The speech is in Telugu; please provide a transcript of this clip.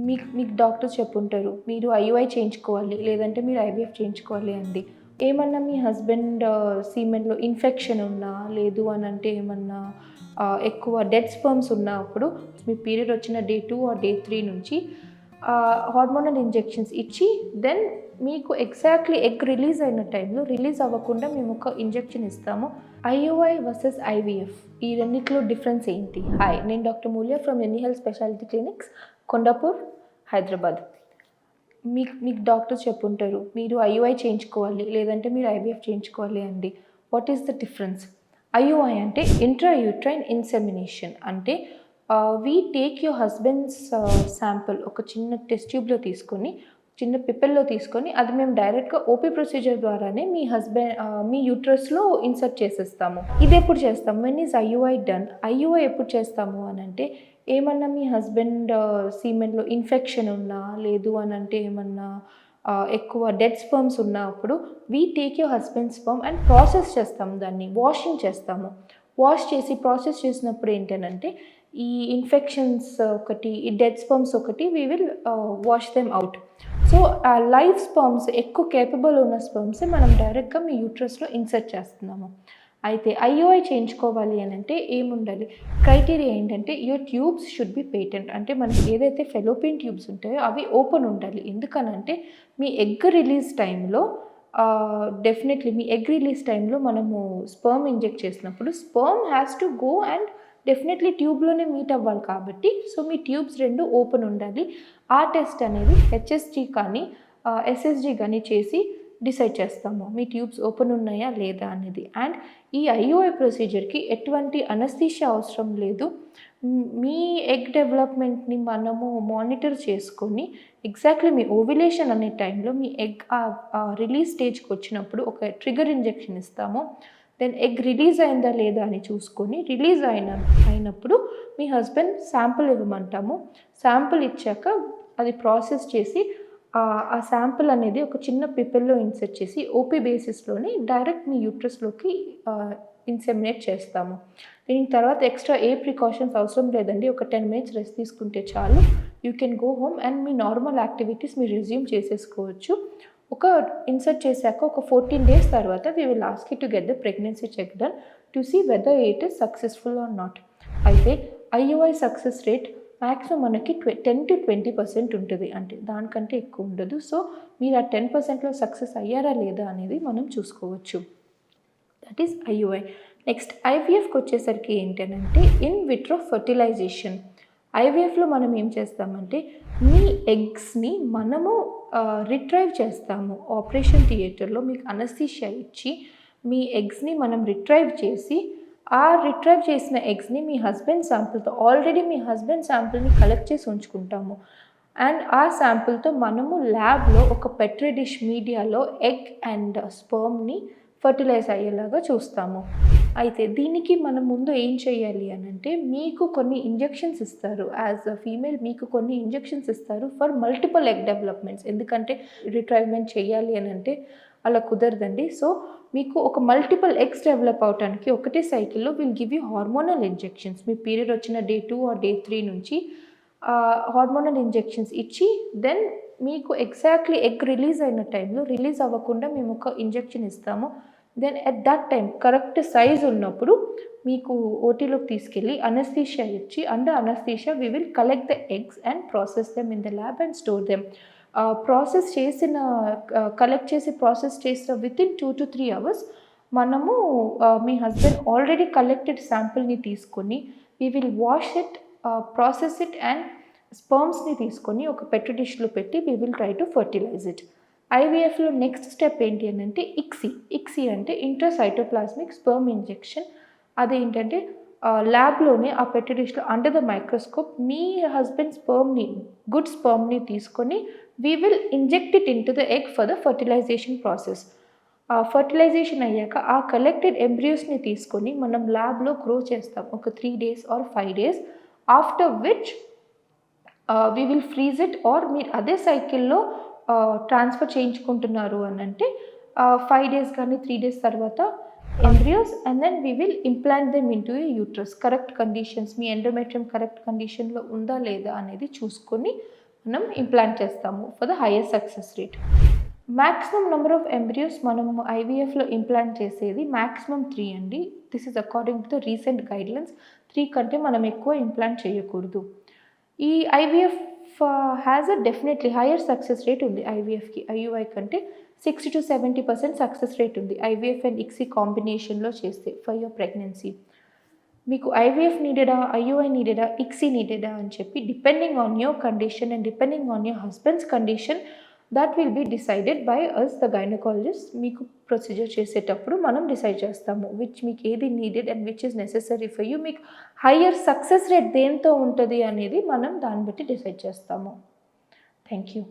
మీకు డాక్టర్స్ చెప్పుంటారు. మీరు ఐయుఐ చేయించుకోవాలి, లేదంటే మీరు ఐవీఎఫ్ చేయించుకోవాలి అండి. ఏమన్నా మీ హస్బెండ్ సీమెన్‌లో ఇన్ఫెక్షన్ ఉన్నా, లేదు అనంటే ఏమన్నా ఎక్కువ డెడ్ స్పెర్మ్స్ ఉన్నప్పుడు మీ పీరియడ్ వచ్చిన డే 2 ఆర్ డే 3 నుంచి హార్మోనల్ ఇంజెక్షన్స్ ఇచ్చి దెన్ మీకు ఎగ్జాక్ట్లీ ఎగ్ రిలీజ్ అయిన టైంలో రిలీజ్ అవ్వకుండా మేము ఒక ఇంజెక్షన్ ఇస్తాము. ఐయుఐ వర్సెస్ ఐవీఎఫ్ ఈ రెండిట్లో డిఫరెన్స్ ఏంటి? హాయ్, నేను డాక్టర్ మూల్య ఫ్రమ్ ఎన్ని health speciality clinics, Kondapur, Hyderabad. మీకు డాక్టర్స్ చెప్పుంటారు. మీరు ఐయుఐ చేయించుకోవాలి, లేదంటే మీరు ఐవీఎఫ్ చేయించుకోవాలి అండి. What is the difference? IUI అంటే ఇంట్రాయూట్రైన్ ఇన్సెమినేషన్. అంటే we take your husbands sample ఒక చిన్న టెస్ట్ ట్యూబ్లో తీసుకొని, చిన్న పిపెల్లో తీసుకొని, అది మేము డైరెక్ట్గా ఓపీ ప్రొసీజర్ ద్వారానే మీ యూట్రస్లో ఇన్సర్ట్ చేసేస్తాము. ఇది ఎప్పుడు చేస్తాము? When is IUI done? IUI ఎప్పుడు చేస్తాము అని అంటే, ఏమన్నా మీ హస్బెండ్ సీమెన్‌లో ఇన్ఫెక్షన్ ఉన్నా, లేదు అనంటే ఏమన్నా ఎక్కువ డెడ్ స్పెర్మ్స్ ఉన్నప్పుడు we take your husband sperm and process చేస్తాము, దాన్ని వాషింగ్ చేస్తాము. వాష్ చేసి ప్రాసెస్ చేసినప్పుడు ఏంటనంటే ఈ ఇన్ఫెక్షన్స్ ఒకటి, ఈ డెడ్ స్పెర్మ్స్ ఒకటి, we will wash them out. So live sperms, ఎక్కువ కేపబుల్ ఉన్న స్పెర్మ్స్ మనం డైరెక్ట్గా మీ యూట్రస్లో ఇన్సర్ట్ చేస్తున్నాము. అయితే ఐయుఐ చేయించుకోవాలి అని అంటే ఏముండాలి? క్రైటీరియా ఏంటంటే your tubes should be patent. అంటే మనకి ఏదైతే ఫెలోపియన్ ట్యూబ్స్ ఉంటాయో అవి ఓపెన్ ఉండాలి. ఎందుకనంటే మీ ఎగ్ రిలీజ్ టైంలో డెఫినెట్లీ మీ ఎగ్ రిలీజ్ టైంలో మనము స్పెర్మ్ ఇంజెక్ట్ చేసినప్పుడు sperm has to go and definitely ట్యూబ్లోనే మీట్ అవ్వాలి కాబట్టి, సో మీ ట్యూబ్స్ రెండు ఓపెన్ ఉండాలి. ఆ టెస్ట్ అనేది హెచ్ఎస్జీ కానీ ఎస్ఎస్జీ కానీ చేసి డిసైడ్ చేస్తాము మీ ట్యూబ్స్ ఓపెన్ ఉన్నాయా లేదా అనేది. అండ్ ఈ ఐయుఐ ప్రొసీజర్కి ఎటువంటి అనస్థీషియా అవసరం లేదు. మీ ఎగ్ డెవలప్మెంట్ని మనము మానిటర్ చేసుకొని ఎగ్జాక్ట్లీ మీ ఓవ్యులేషన్ అనే టైంలో మీ ఎగ్ రిలీజ్ స్టేజ్కి వచ్చినప్పుడు ఒక ట్రిగర్ ఇంజెక్షన్ ఇస్తాము. దెన్ ఎగ్ రిలీజ్ అయిందా లేదా అని చూసుకొని రిలీజ్ అయినప్పుడు మీ హస్బెండ్ శాంపుల్ ఇవ్వమంటాము. శాంపుల్ ఇచ్చాక అది ప్రాసెస్ చేసి ఆ శాంపుల్ అనేది ఒక చిన్న పిపెల్లో ఇన్సర్ట్ చేసి ఓపీ బేసిస్లోనే డైరెక్ట్ మీ యూట్రస్లోకి ఇన్సెమినేట్ చేస్తాము. దీని తర్వాత ఎక్స్ట్రా ఏ ప్రికాషన్స్ అవసరం లేదండి. ఒక 10 minutes రెస్ట్ తీసుకుంటే చాలు. You can go home and మీ నార్మల్ యాక్టివిటీస్ మీరు రెజ్యూమ్ చేసేసుకోవచ్చు. ఒక ఇన్సర్ట్ చేశాక ఒక 14 days తర్వాత we will ask you to get the pregnancy check done to see whether it is successful or not. అయితే ఐయుఐ సక్సెస్ రేట్ మ్యాక్సిమం మనకి 10 to 20% ఉంటుంది. అంటే దానికంటే ఎక్కువ ఉండదు. సో మీరు ఆ 10%లో సక్సెస్ అయ్యారా లేదా అనేది మనం చూసుకోవచ్చు. That is IUI. నెక్స్ట్ ఐవీఎఫ్కి వచ్చేసరికి ఏంటంటే ఇన్ విట్రో ఫర్టిలైజేషన్. ఐవీఎఫ్లో మనం ఏం చేస్తామంటే మీ ఎగ్స్ని మనము రిట్రైవ్ చేస్తాము. ఆపరేషన్ థియేటర్లో మీకు అనస్థీషియా ఇచ్చి మీ ఎగ్స్ని మనం రిట్రైవ్ చేసి ఆ రిట్రైవ్ చేసిన ఎగ్స్ని మీ హస్బెండ్ శాంపుల్తో ఆల్రెడీ మీ హస్బెండ్ శాంపుల్ని కలెక్ట్ చేసి ఉంచుకుంటాము. అండ్ ఆ శాంపుల్తో మనము ల్యాబ్లో ఒక పెట్రీ డిష్ మీడియాలో ఎగ్ అండ్ స్పెర్మ్ని ఫర్టిలైజ్ అయ్యేలాగా చూస్తాము. అయితే దీనికి మనం ముందు ఏం చేయాలి అని అంటే మీకు కొన్ని ఇంజెక్షన్స్ ఇస్తారు. యాజ్ అ ఫీమేల్ మీకు కొన్ని ఇంజెక్షన్స్ ఇస్తారు ఫర్ మల్టిపుల్ ఎగ్ డెవలప్మెంట్స్. ఎందుకంటే రిట్రైవ్మెంట్ చేయాలి అని అంటే అలా కుదరదండి. సో మీకు ఒక మల్టిపుల్ ఎగ్స్ డెవలప్ అవడానికి ఒకటే సైకిల్లో will give you hormonal injections. మీ పీరియడ్ వచ్చిన డే 2 ఆర్ డే 3 నుంచి హార్మోనల్ ఇంజెక్షన్స్ ఇచ్చి దెన్ మీకు ఎగ్జాక్ట్లీ ఎగ్ రిలీజ్ అయిన టైంలో రిలీజ్ అవ్వకుండా మేము ఒక ఇంజెక్షన్ ఇస్తాము. Then at that time correct size ఉన్నప్పుడు మీకు ఓటీలోకి తీసుకెళ్ళి అనస్థీషియా ఇచ్చి under anaesthesia we will collect the eggs and process them in the lab and store them. Collect చేసి ప్రాసెస్ చేసిన వితిన్ 2 to 3 hours మనము మీ హస్బెండ్ ఆల్రెడీ కలెక్టెడ్ శాంపుల్ని తీసుకొని we will wash it, process it and స్పర్మ్స్ని తీసుకొని ఒక పెట్రీ డిష్లో పెట్టి we will try to fertilise it. ఐవీఎఫ్లో నెక్స్ట్ స్టెప్ ఏంటి అని అంటే ఇక్సీ అంటే ఇంట్రాసైటోప్లాస్మిక్ స్పెర్మ్ ఇంజెక్షన్. అదేంటంటే ల్యాబ్లోనే ఆ పెట్రీ డిష్లో అండర్ ద మైక్రోస్కోప్ మీ హస్బెండ్ గుడ్ స్పెర్మ్ని తీసుకొని we will inject it into the egg for the fertilisation process. Fertilisation అయ్యాక ఆ కలెక్టెడ్ ఎంబ్రియోస్ని తీసుకొని మనం ల్యాబ్లో గ్రో చేస్తాం ఒక 3 days or 5 days. After which we will freeze it. Or మీరు అదే సైకిల్లో ట్రాన్స్ఫర్ చేయించుకుంటున్నారు అని అంటే 5 days కానీ 3 days తర్వాత embryos and then we will implant them into a uterus. Correct conditions, me endometrium correct కండిషన్లో ఉందా లేదా అనేది చూసుకొని మనం ఇంప్లాంట్ చేస్తాము for the higher success rate. Maximum number of embryos మనం ఐవీఎఫ్లో ఇంప్లాంట్ చేసేది మ్యాక్సిమం 3 అండి. This is according to the recent guidelines. 3 కంటే మనం ఎక్కువ ఇంప్లాంట్ చేయకూడదు. ఈ IVF has a definitely hire success rate ఉంది ఐవీఎఫ్కి. ఐయుఐ కంటే 60 to 70% సక్సెస్ రేట్ ఉంది ఐవీఎఫ్ అండ్ ఇక్సీ కాంబినేషన్లో చేస్తే ఫర్ యువర్ ప్రెగ్నెన్సీ. మీకు ఐవీఎఫ్ నీడెడా, ఐయుఐ నీడెడా, ఇక్సీ నీడెడా అని చెప్పి depending on your condition and depending on your husband's condition that will be decided by us the gynaecologist. మీకు ప్రొసీజర్ చేసేటప్పుడు మనం డిసైడ్ చేస్తాము విచ్ మీకు ఏది needed and which is necessary for you. మీకు హయ్యర్ సక్సెస్ రేట్ దేంతో ఉంటుంది అనేది మనం దాన్ని బట్టి డిసైడ్ చేస్తాము. Thank you.